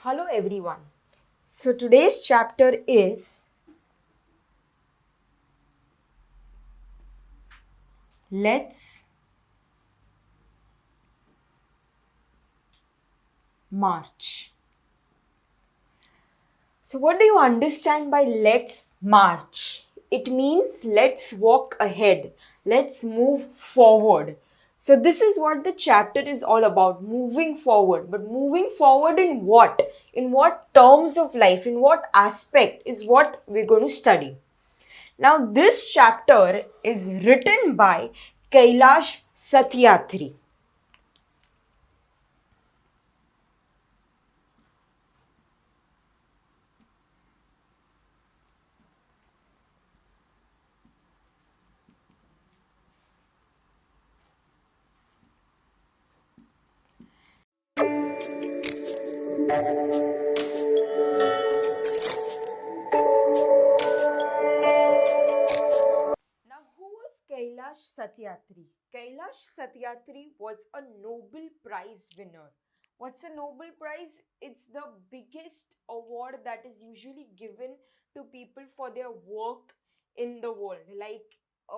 Hello everyone. So today's chapter is Let's March. So what do you understand by let's march? It means let's walk ahead. Let's move forward. So this is what the chapter is all about, moving forward. But moving forward in what? In what terms of life? In what aspect is what we're going to study. Now, this chapter is written by Kailash Satyarthi. Now, who was Kailash Satyarthi? Kailash Satyarthi was a Nobel Prize winner. What's a Nobel Prize? It's the biggest award that is usually given to people for their work in the world, like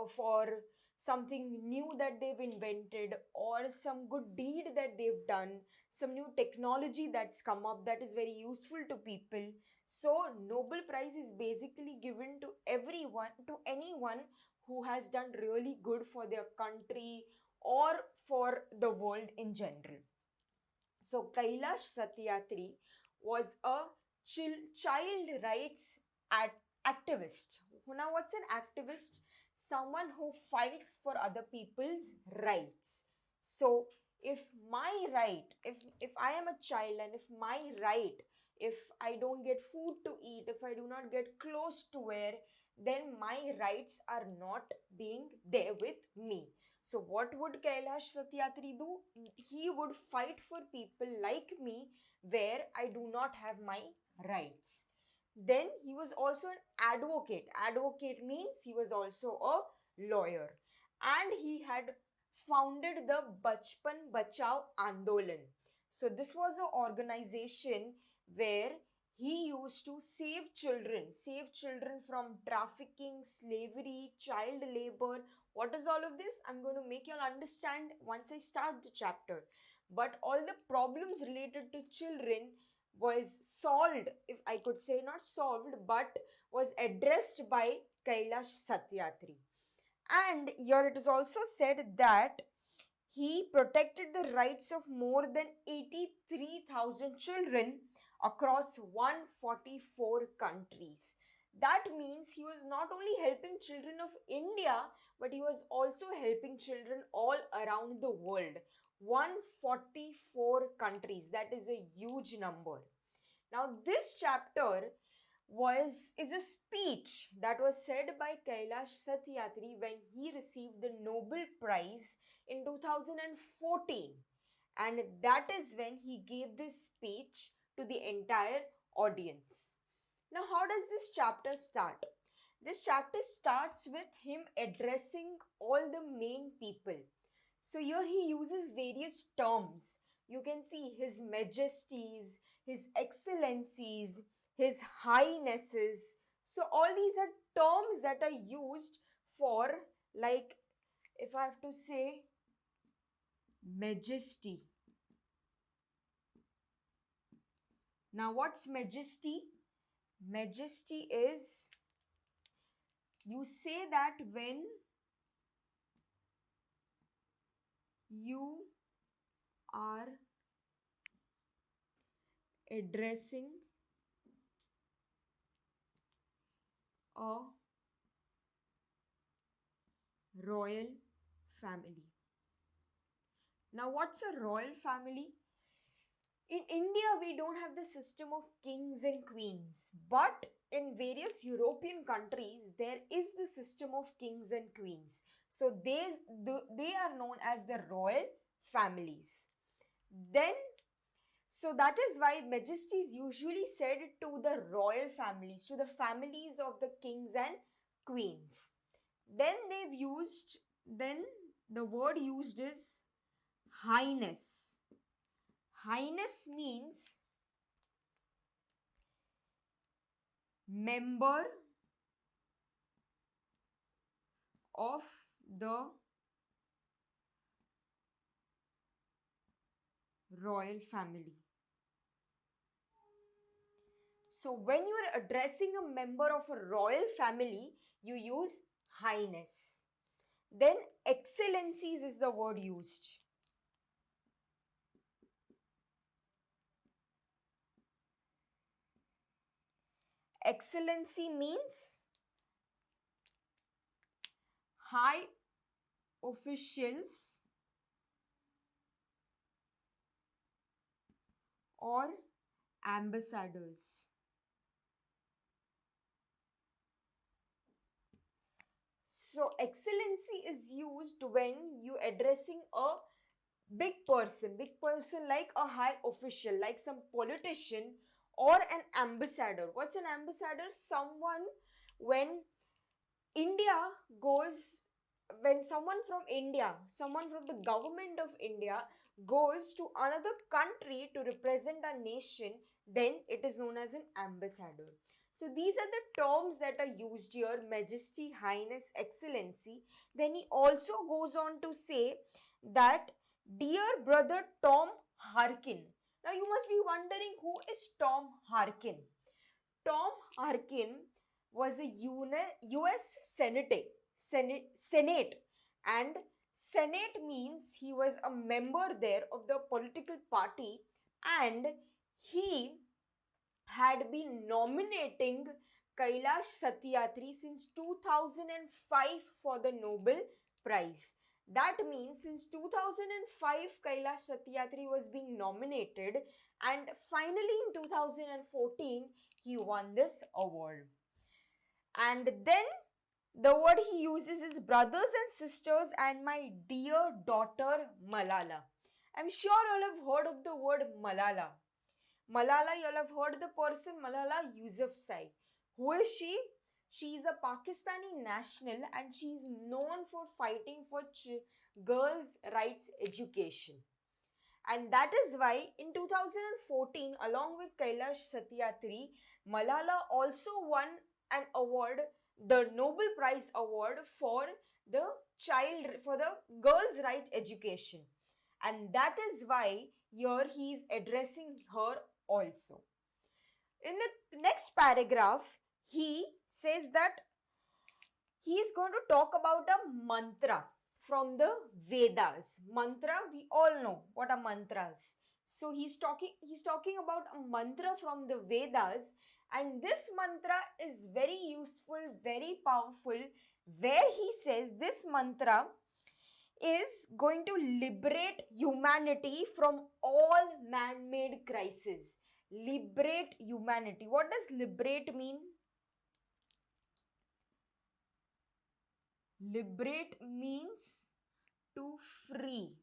for something new that they've invented or some good deed that they've done, some new technology that's come up that is very useful to people. So, Nobel Prize is basically given to everyone, to anyone who has done really good for their country or for the world in general. So Kailash Satyarthi was a child rights activist. Now, what's an activist? Someone who fights for other people's rights. So, if my right, if I am a child and if my right, if I don't get food to eat, if I do not get clothes to wear, then my rights are not being there with me. So, what would Kailash Satyarthi do? He would fight for people like me where I do not have my rights. Then he was also an advocate. Advocate means he was also a lawyer. And he had founded the Bachpan Bachao Andolan. So, this was an organization where he used to save children from trafficking, slavery, child labor. What is all of this? I'm going to make you all understand once I start the chapter. But all the problems related to children was solved, if I could say not solved, but was addressed by Kailash Satyarthi. And here it is also said that he protected the rights of more than 83,000 children across 144 countries. That means he was not only helping children of India, but he was also helping children all around the world. 144 countries, that is a huge number. Now, this chapter is a speech that was said by Kailash Satyarthi when he received the Nobel Prize in 2014, and that is when he gave this speech to the entire audience. Now, how does this chapter start? This chapter starts with him addressing all the main people. So here he uses various terms. You can see his majesties, his excellencies, his highnesses. So all these are terms that are used for, like, if I have to say majesty. Now, what's majesty? Majesty is, you say that when you are addressing a royal family. Now, what's a royal family? In India, we don't have the system of kings and queens, but in various European countries, there is the system of kings and queens. So they are known as the royal families. Then, so that is why majesty is usually said to the royal families, to the families of the kings and queens. Then then the word used is highness. Highness means member of the royal family. So when you are addressing a member of a royal family, you use highness. Then excellencies is the word used. Excellency means high officials or ambassadors. So excellency is used when you addressing a big person like a high official, like some politician or an ambassador. What's an ambassador? Someone when India goes, when someone from India, someone from the government of India goes to another country to represent a nation, then it is known as an ambassador. So these are the terms that are used here: majesty, highness, excellency. Then he also goes on to say that, dear brother Tom Harkin. Now you must be wondering, who is Tom Harkin? Tom Harkin was a US Senate, and Senate means he was a member there of the political party, and he had been nominating Kailash Satyarthi since 2005 for the Nobel Prize. That means since 2005 Kailash Satyarthi was being nominated, and finally in 2014 he won this award. And then the word he uses is brothers and sisters and my dear daughter Malala. I'm sure you all have heard of the word Malala. Malala, you all have heard the person Malala Yousafzai. Who is she? She is a Pakistani national and she is known for fighting for girls' rights education. And that is why in 2014, along with Kailash Satyarthi, Malala also won an award, the Nobel Prize Award for the girls' right education. And that is why here he is addressing her also. In the next paragraph, he says that he is going to talk about a mantra from the Vedas. Mantra, we all know what are mantras. So he's talking about a mantra from the Vedas, and this mantra is very useful, very powerful, where he says this mantra is going to liberate humanity from all man-made crises. Liberate humanity. What does liberate mean? Liberate means to free.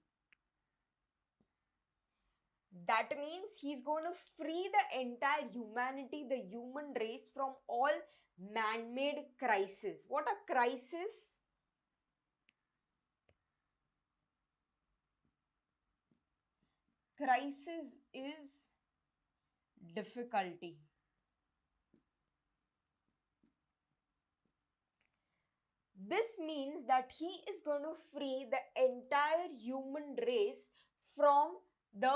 That means he's going to free the entire humanity, the human race, from all man-made crises. What are crises? Crisis is difficulty. This means that he is going to free the entire human race from the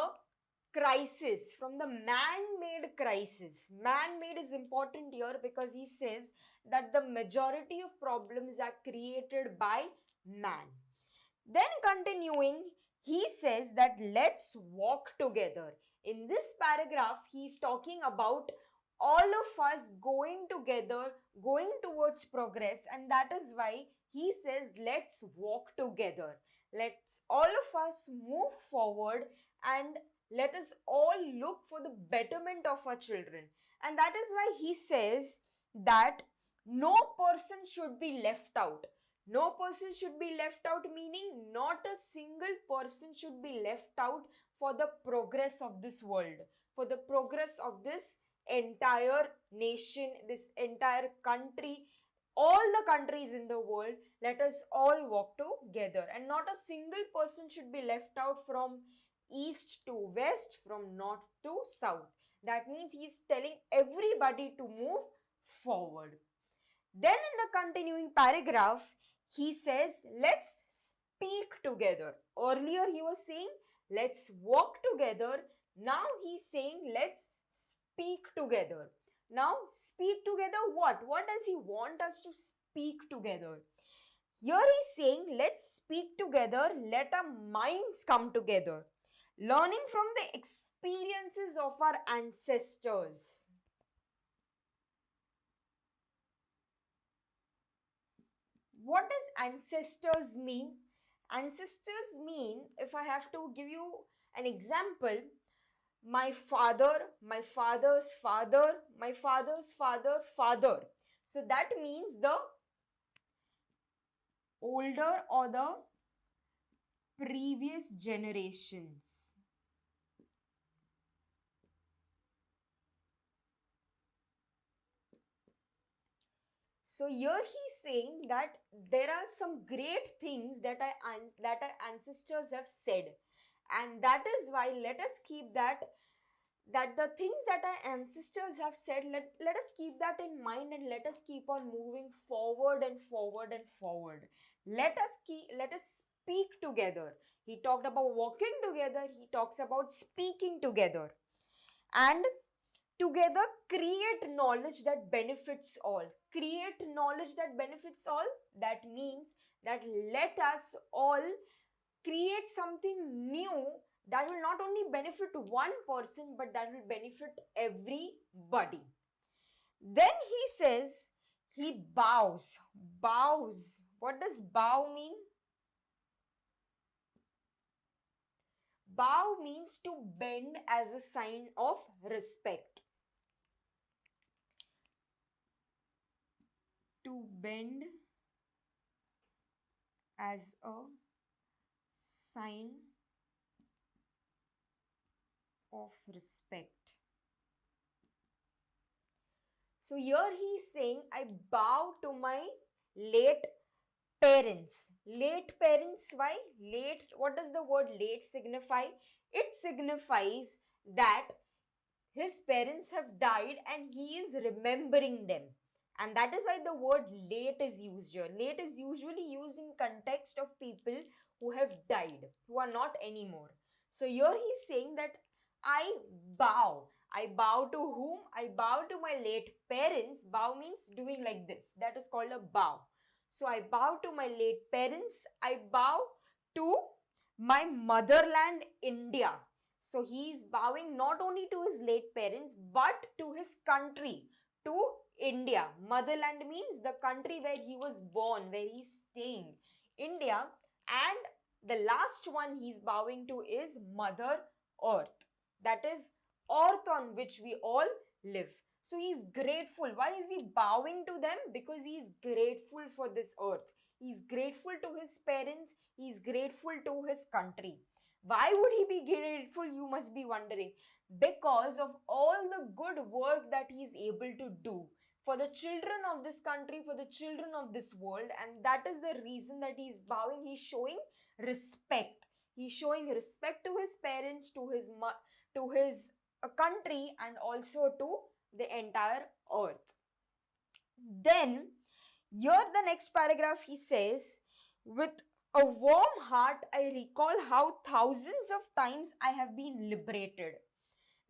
crisis, from the man-made crisis. Man-made is important here because he says that the majority of problems are created by man. Then continuing, he says that let's walk together. In this paragraph, he is talking about all of us going together, going towards progress, and that is why he says let's walk together. Let's all of us move forward and let us all look for the betterment of our children. And that is why he says that no person should be left out. No person should be left out, meaning not a single person should be left out for the progress of this world, for the progress of this entire nation, this entire country, all the countries in the world. Let us all walk together, and not a single person should be left out from east to west, from north to south. That means he is telling everybody to move forward. Then in the continuing paragraph, he says, let's speak together. Earlier he was saying, let's walk together. Now he's saying, let's speak together. Now, speak together what? What does he want us to speak together? Here he's saying, let's speak together, let our minds come together, learning from the experiences of our ancestors. What does ancestors mean? Ancestors mean, if I have to give you an example, my father, my father's father, my father's father. So that means the older or the previous generations. So here he's saying that there are some great things that our ancestors have said, and that is why let us keep that the things that our ancestors have said, let us keep that in mind, and let us keep on moving forward and forward and forward. Let us speak together. He talked about walking together. He talks about speaking together. And together create knowledge that benefits all. Create knowledge that benefits all. That means that let us all create something new that will not only benefit one person, but that will benefit everybody. Then he says, he bows. Bows. What does bow mean? Bow means to bend as a sign of respect. To bend as a sign of respect. So here he is saying, I bow to my late parents. Late parents, why? Late, what does the word late signify? It signifies that his parents have died and he is remembering them. And that is why the word late is used here. Late is usually used in context of people who have died, who are not anymore. So here he is saying that I bow. I bow to whom? I bow to my late parents. Bow means doing like this. That is called a bow. So I bow to my late parents. I bow to my motherland, India. So he is bowing not only to his late parents, but to his country, to India. Motherland means the country where he was born, where he is staying, India. And the last one he is bowing to is Mother Earth. That is earth on which we all live. So he is grateful. Why is he bowing to them? Because he is grateful for this earth. He is grateful to his parents. He is grateful to his country. Why would he be grateful? You must be wondering. Because of all the good work that he is able to do for the children of this country, for the children of this world. And that is the reason that he is bowing. He is showing respect. He is showing respect to his parents, to his country, and also to the entire earth. Then, here the next paragraph he says, with a warm heart, I recall how thousands of times I have been liberated.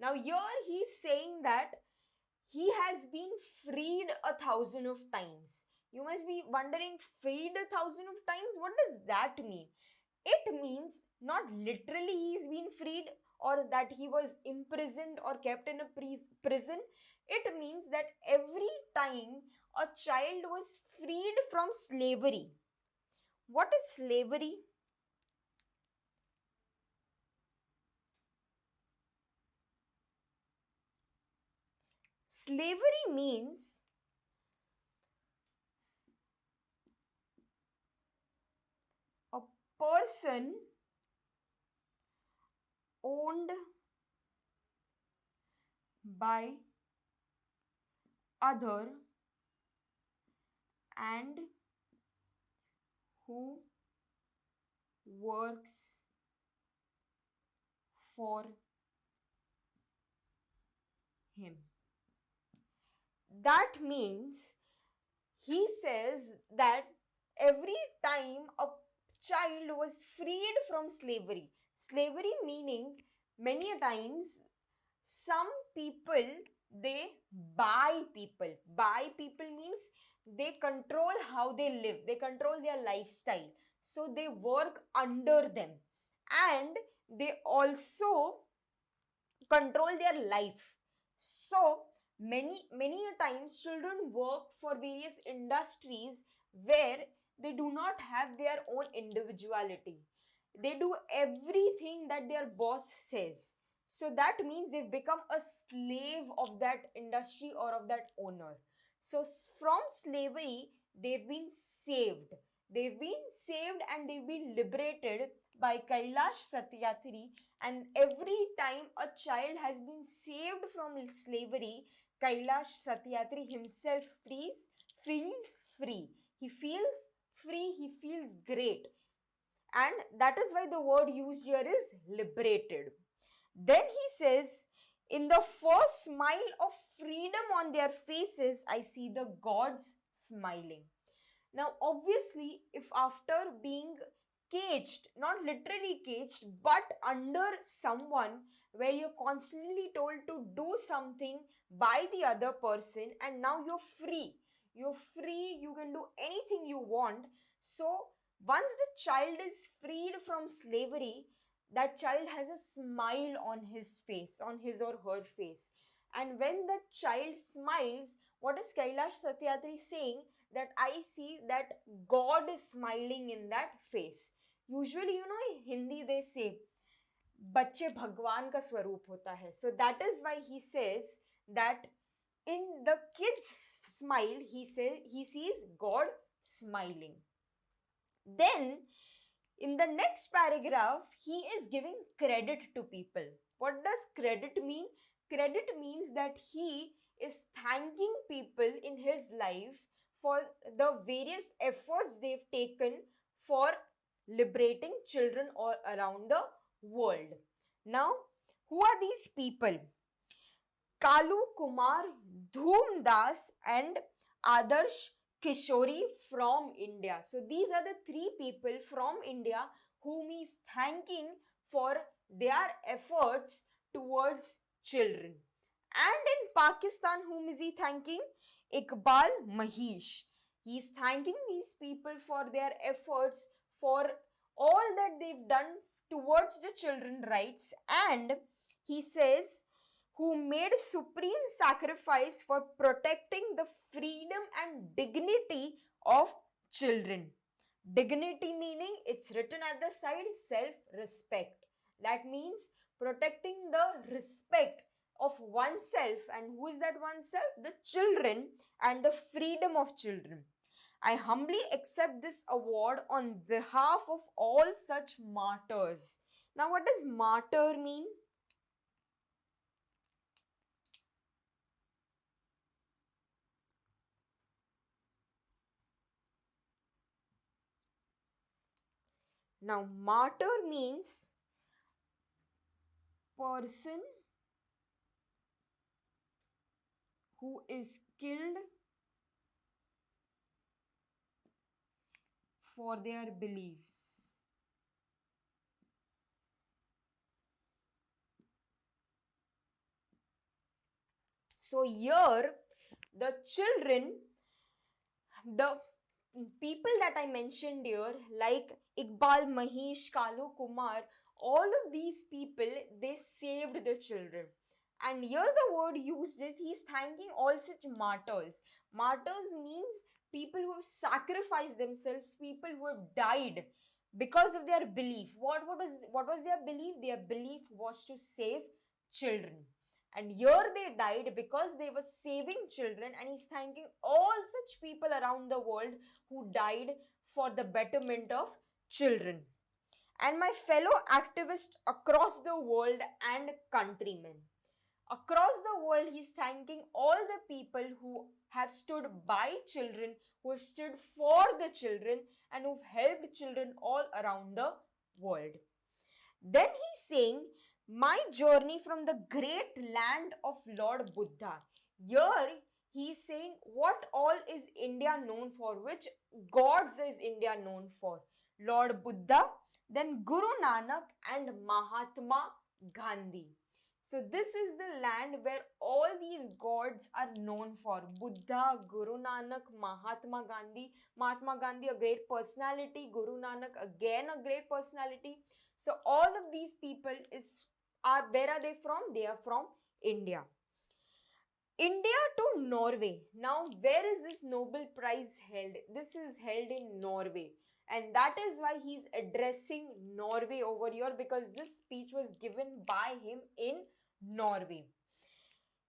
Now, here he is saying that he has been freed 1,000 of times. You must be wondering, freed 1,000 of times? What does that mean? It means not literally he's been freed or that he was imprisoned or kept in a prison. It means that every time a child was freed from slavery. What is slavery? Slavery means a person owned by other and who works for him. that means he says that every time a child was freed from slavery, slavery meaning many a times some people, they buy people. Buy people means they control how they live, they control their lifestyle. So they work under them and they also control their life. So many a times children work for various industries where they do not have their own individuality. They do everything that their boss says. So that means they've become a slave of that industry or of that owner. So from slavery, they've been saved. They've been saved and they've been liberated by Kailash Satyarthi. And every time a child has been saved from slavery, Kailash Satyarthi himself feels free. He feels free, he feels great. And that is why the word used here is liberated. Then he says, in the first smile of freedom on their faces, I see the gods smiling. Now, obviously, if after being caged, not literally caged, but under someone where you're constantly told to do something by the other person and now you're free, you can do anything you want. So, once the child is freed from slavery, that child has a smile on his face, on his or her face. And when that child smiles, what is Kailash Satyarthi saying? That I see that God is smiling in that face. Usually, in Hindi they say, बच्चे भगवान का स्वरूप होता है. So that is why he says that in the kid's smile, he sees God smiling. Then, in the next paragraph, he is giving credit to people. What does credit mean? Credit means that he is thanking people in his life for the various efforts they've taken for liberating children all around the world. Now, who are these people? Kalu Kumar, Dhoom Das and Adarsh Kishori from India. So these are the three people from India whom he is thanking for their efforts towards children. And in Pakistan, whom is he thanking? Iqbal Mahesh. He is thanking these people for their efforts, for all that they've done towards the children's rights, and he says, who made supreme sacrifice for protecting the freedom and dignity of children. Dignity meaning, it's written at the side, self-respect. That means protecting the respect of oneself. And who is that oneself? The children and the freedom of children. I humbly accept this award on behalf of all such martyrs. Now, what does martyr mean? Now, martyr means person who is killed for their beliefs. So here, the children, the people that I mentioned here, like Iqbal Mahesh, Kalu Kumar, all of these people, they saved the children. And here the word used is, he is thanking all such martyrs. Martyrs means people who have sacrificed themselves, people who have died because of their belief. What was their belief? Their belief was to save children. And here they died because they were saving children, and he's thanking all such people around the world who died for the betterment of children. And my fellow activists across the world and countrymen. Across the world, he's thanking all the people who have stood by children, who have stood for the children, and who've helped children all around the world. Then he's saying, my journey from the great land of Lord Buddha. Here, He's saying what all is India known for, which gods is India known for. Lord Buddha, then Guru Nanak and Mahatma Gandhi. So this is the land where all these gods are known for. Buddha, Guru Nanak, Mahatma Gandhi. Mahatma Gandhi, a great personality. Guru Nanak, again a great personality. So all of these people where are they from? They are from India. India to Norway. Now, where is this Nobel Prize held? This is held in Norway. And that is why he's addressing Norway over here, because this speech was given by him in Norway.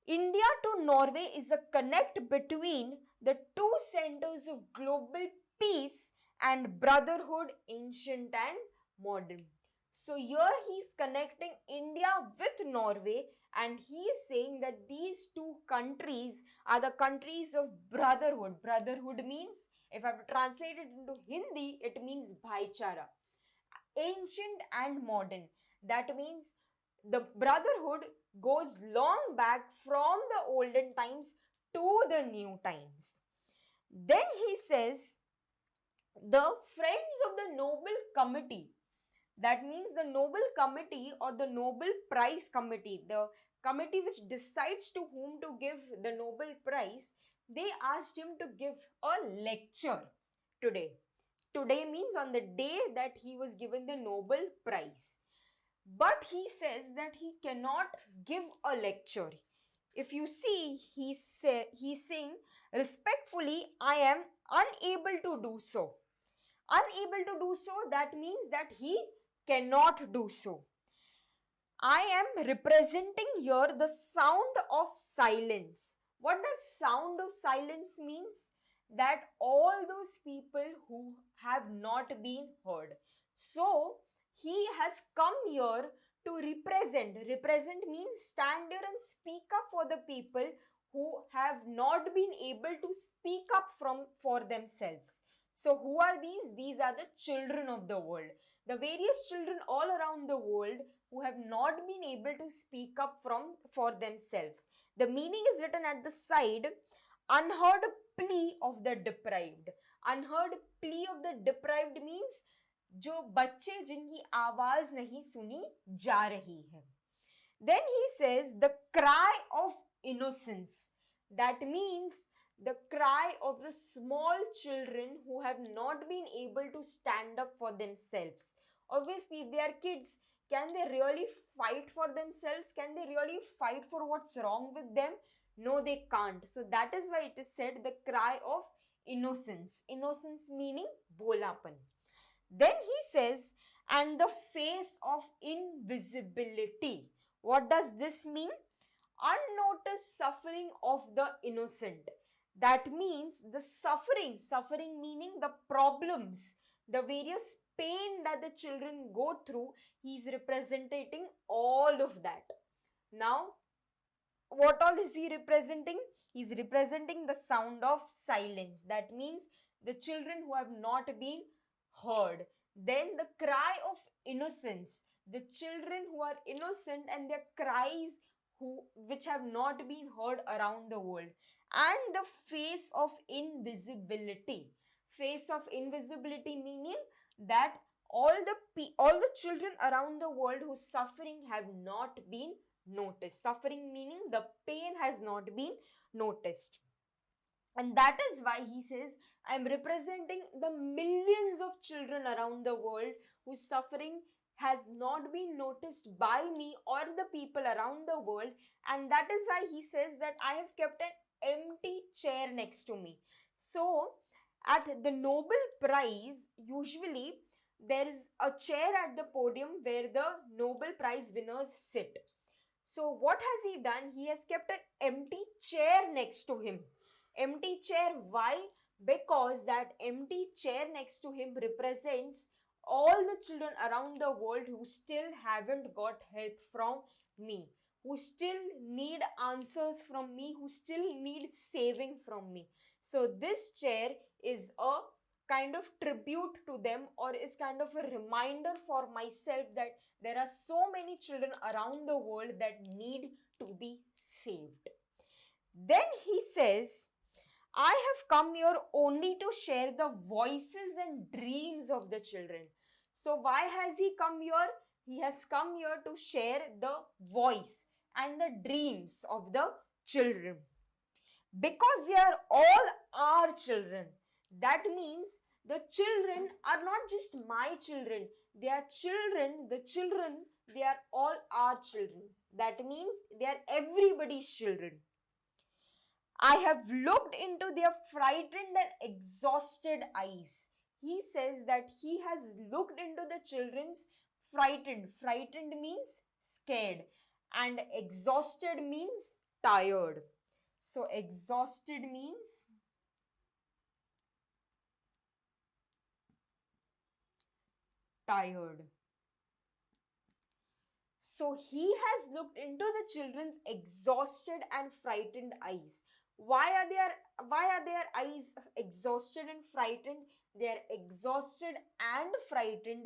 India to Norway is a connect between the two centers of global peace and brotherhood, ancient and modern. So here he's connecting India with Norway, and he is saying that these two countries are the countries of brotherhood. Brotherhood means, if I have to translate it into Hindi, it means bhaichara. Ancient and modern. That means the brotherhood goes long back from the olden times to the new times. Then he says, the friends of the Nobel Committee, that means the Nobel Committee or the Nobel Prize Committee, the committee which decides to whom to give the Nobel Prize, they asked him to give a lecture today. Today means on the day that he was given the Nobel Prize. But he says that he cannot give a lecture. If you see, he's saying, respectfully, I am unable to do so. Unable to do so, that means that he cannot do so. I am representing here the sound of silence. What does sound of silence means? That all those people who have not been heard. So, he has come here to represent. Represent means stand here and speak up for the people who have not been able to speak up for themselves. So who are these? These are the children of the world. The various children all around the world who have not been able to speak up for themselves. The meaning is written at the side, unheard plea of the deprived. Unheard plea of the deprived means जो बच्चे जिनकी आवाज नहीं सुनी जा रही है. Then he says the cry of innocence. That means the cry of the small children who have not been able to stand up for themselves. Obviously, if they are kids, can they really fight for themselves? Can they really fight for what's wrong with them? No, they can't. So that is why it is said the cry of innocence. Innocence meaning bolapan. Then he says, and the face of invisibility. What does this mean? Unnoticed suffering of the innocent. That means the suffering meaning the problems, the various pain that the children go through, he is representing all of that. Now, what all is he representing? He is representing the sound of silence. That means the children who have not been heard. Then the cry of innocence, the children who are innocent and their cries which have not been heard around the world. And the face of invisibility. Face of invisibility meaning that all the children around the world whose suffering have not been noticed. Suffering meaning the pain has not been noticed. And that is why he says, I am representing the millions of children around the world whose suffering has not been noticed by me or the people around the world. And that is why he says that I have kept an empty chair next to me. So, at the Nobel Prize, usually there is a chair at the podium where the Nobel Prize winners sit. So, what has he done? He has kept an empty chair next to him. Empty chair, why? Because that empty chair next to him represents all the children around the world who still haven't got help from me, who still need answers from me, who still need saving from me. So this chair is a kind of tribute to them, or is kind of a reminder for myself that there are so many children around the world that need to be saved. Then he says, I have come here only to share the voices and dreams of the children. So why has he come here? He has come here to share the voice and the dreams of the children. Because they are all our children. That means the children are not just my children. They are children, they are all our children. That means they are everybody's children. I have looked into their frightened and exhausted eyes. He says that he has looked into the children's frightened. Frightened means scared, and exhausted means tired. So exhausted means tired. So he has looked into the children's exhausted and frightened eyes. Why are their eyes exhausted and frightened? They are exhausted and frightened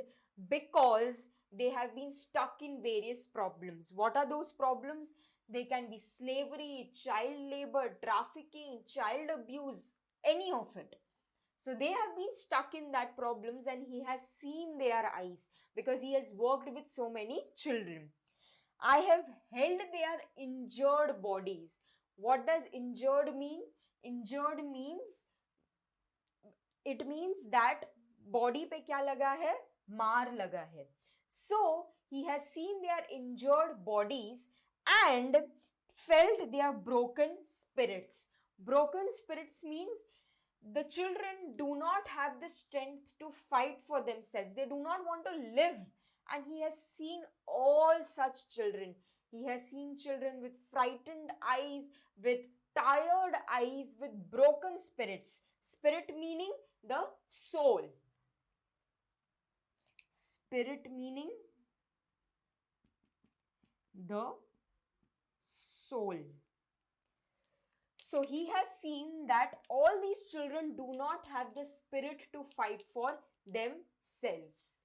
because they have been stuck in various problems. What are those problems? They can be slavery, child labor, trafficking, child abuse, any of it. So they have been stuck in that problems, and he has seen their eyes because he has worked with so many children. I have held their injured bodies. What does injured mean? Injured means, it means that body पे क्या लगा है? मार लगा है. So he has seen their injured bodies and felt their broken spirits. Broken spirits means the children do not have the strength to fight for themselves. They do not want to live. And he has seen all such children. He has seen children with frightened eyes, with tired eyes, with broken spirits. Spirit meaning the soul. Spirit meaning the soul. So he has seen that all these children do not have the spirit to fight for themselves.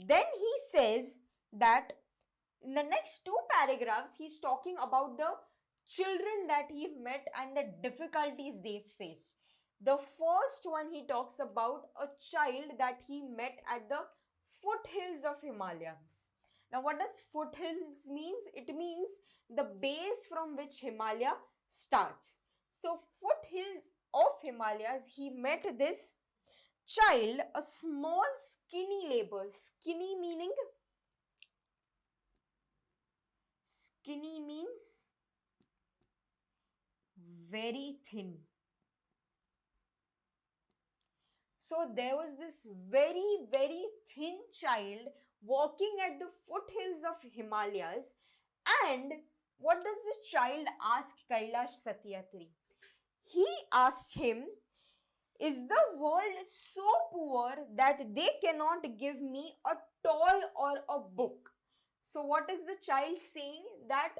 Then he says that in the next two paragraphs, he's talking about the children that he met and the difficulties they faced. The first one, he talks about a child that he met at the foothills of Himalayas. Now, what does foothills means? It means the base from which Himalaya starts. So, foothills of Himalayas, he met this child, a small skinny labor. Skinny meaning? Skinny means very thin. So there was this very, very thin child walking at the foothills of Himalayas. And what does this child ask Kailash Satyatri? He asked him, is the world so poor that they cannot give me a toy or a book? So what is the child saying? That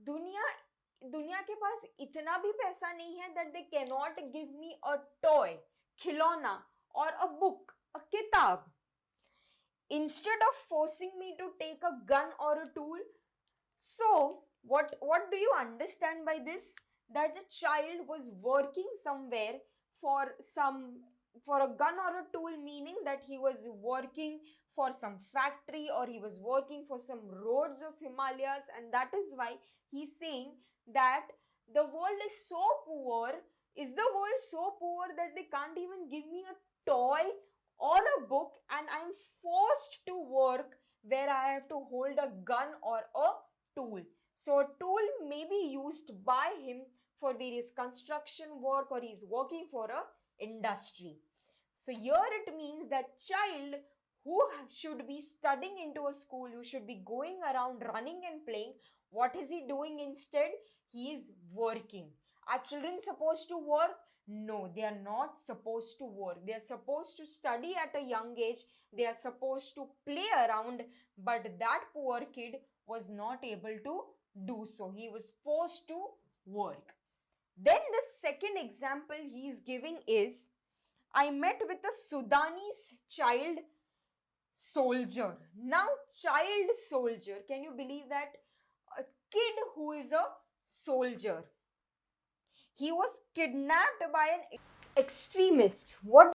दुनिया के पास इतना भी पैसा नहीं है that they cannot give me a toy, खिलौना, or a book, a kitab. Instead of forcing me to take a gun or a tool. So what do you understand by this? That the child was working somewhere for a gun or a tool, meaning that he was working for some factory or he was working for some roads of Himalayas, and that is why he's saying that the world is so poor. Is the world so poor that they can't even give me a toy or a book, and I'm forced to work where I have to hold a gun or a tool? So a tool may be used by him for various construction work, or he's working for a industry. So here it means that child who should be studying into a school, who should be going around running and playing, what is he doing instead? He is working. Are children supposed to work? No, they are not supposed to work. They are supposed to study at a young age. They are supposed to play around. But that poor kid was not able to do so. He was forced to work. Then the second example he is giving is, I met with a Sudanese child soldier. Now, child soldier, can you believe that? A kid who is a soldier. He was kidnapped by an extremist. What